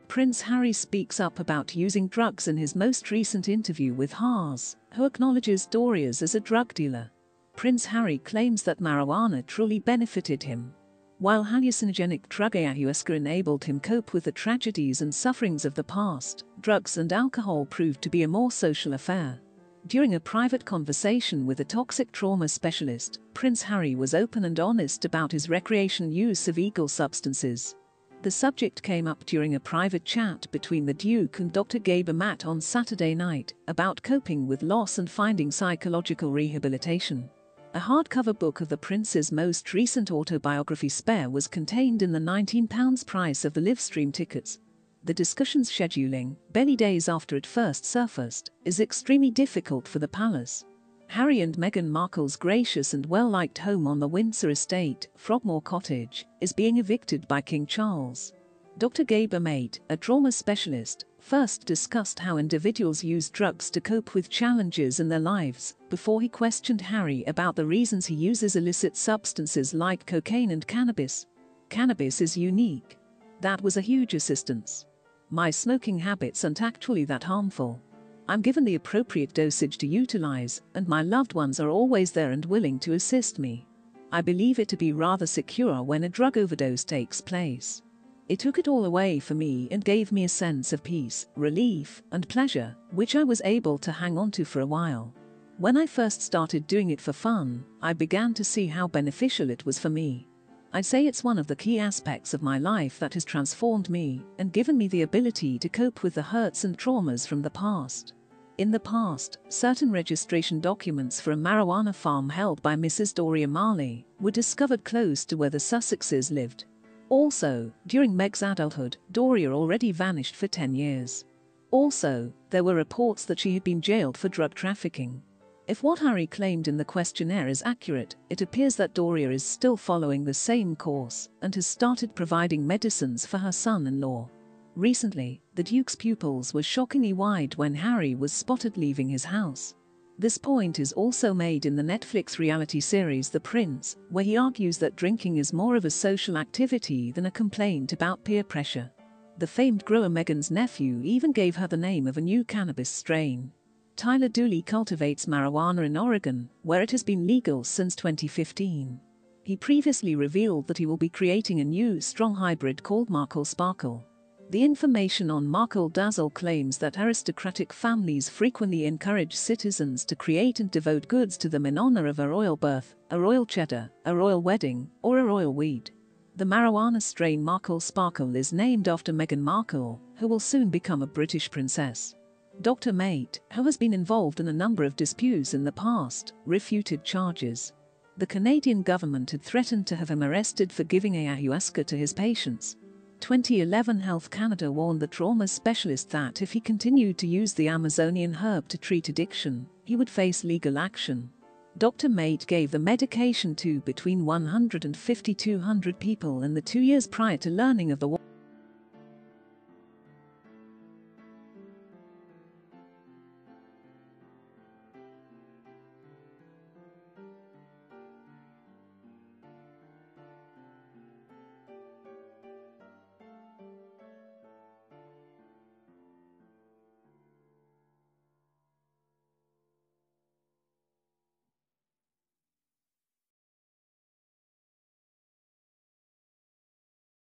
Prince Harry speaks up about using drugs in his most recent interview with Haas, who acknowledges Doria's as a drug dealer. Prince Harry claims that marijuana truly benefited him. While hallucinogenic drug ayahuasca enabled him cope with the tragedies and sufferings of the past, drugs and alcohol proved to be a more social affair. During a private conversation with a toxic trauma specialist, Prince Harry was open and honest about his recreational use of illegal substances. The subject came up during a private chat between the Duke and Dr. Gabor Mate on Saturday night about coping with loss and finding psychological rehabilitation. A hardcover book of the Prince's most recent autobiography Spare was contained in the £19 price of the Livestream tickets. The discussion's scheduling, barely days after it first surfaced, is extremely difficult for the palace. Harry and Meghan Markle's gracious and well-liked home on the Windsor Estate, Frogmore Cottage, is being evicted by King Charles. Dr. Gabor Mate, a trauma specialist, first discussed how individuals use drugs to cope with challenges in their lives, before he questioned Harry about the reasons he uses illicit substances like cocaine and cannabis. Cannabis is unique. That was a huge assistance. My smoking habits aren't actually that harmful. I'm given the appropriate dosage to utilize, and my loved ones are always there and willing to assist me. I believe it to be rather secure when a drug overdose takes place. It took it all away for me and gave me a sense of peace, relief, and pleasure, which I was able to hang on to for a while. When I first started doing it for fun, I began to see how beneficial it was for me. I'd say it's one of the key aspects of my life that has transformed me and given me the ability to cope with the hurts and traumas from the past. In the past, certain registration documents for a marijuana farm held by Mrs. Doria Marley were discovered close to where the Sussexes lived. Also, during Meg's adulthood, Doria already vanished for 10 years. Also, there were reports that she had been jailed for drug trafficking. If what Harry claimed in the questionnaire is accurate, it appears that Doria is still following the same course and has started providing medicines for her son-in-law. Recently, the Duke's pupils were shockingly wide when Harry was spotted leaving his house. This point is also made in the Netflix reality series The Prince, where he argues that drinking is more of a social activity than a complaint about peer pressure. The famed grower Meghan's nephew even gave her the name of a new cannabis strain. Tyler Dooley cultivates marijuana in Oregon, where it has been legal since 2015. He previously revealed that he will be creating a new strong hybrid called Markle Sparkle. The information on Markle Dazzle claims that aristocratic families frequently encourage citizens to create and devote goods to them in honor of a royal birth, a royal cheddar, a royal wedding, or a royal weed. The marijuana strain Markle Sparkle is named after Meghan Markle, who will soon become a British princess. Dr. Mate, who has been involved in a number of disputes in the past, refuted charges. The Canadian government had threatened to have him arrested for giving ayahuasca to his patients. 2011 Health Canada warned the trauma specialist that if he continued to use the Amazonian herb to treat addiction, he would face legal action. Dr. Mate gave the medication to between 150 to 200 people in the 2 years prior to learning of the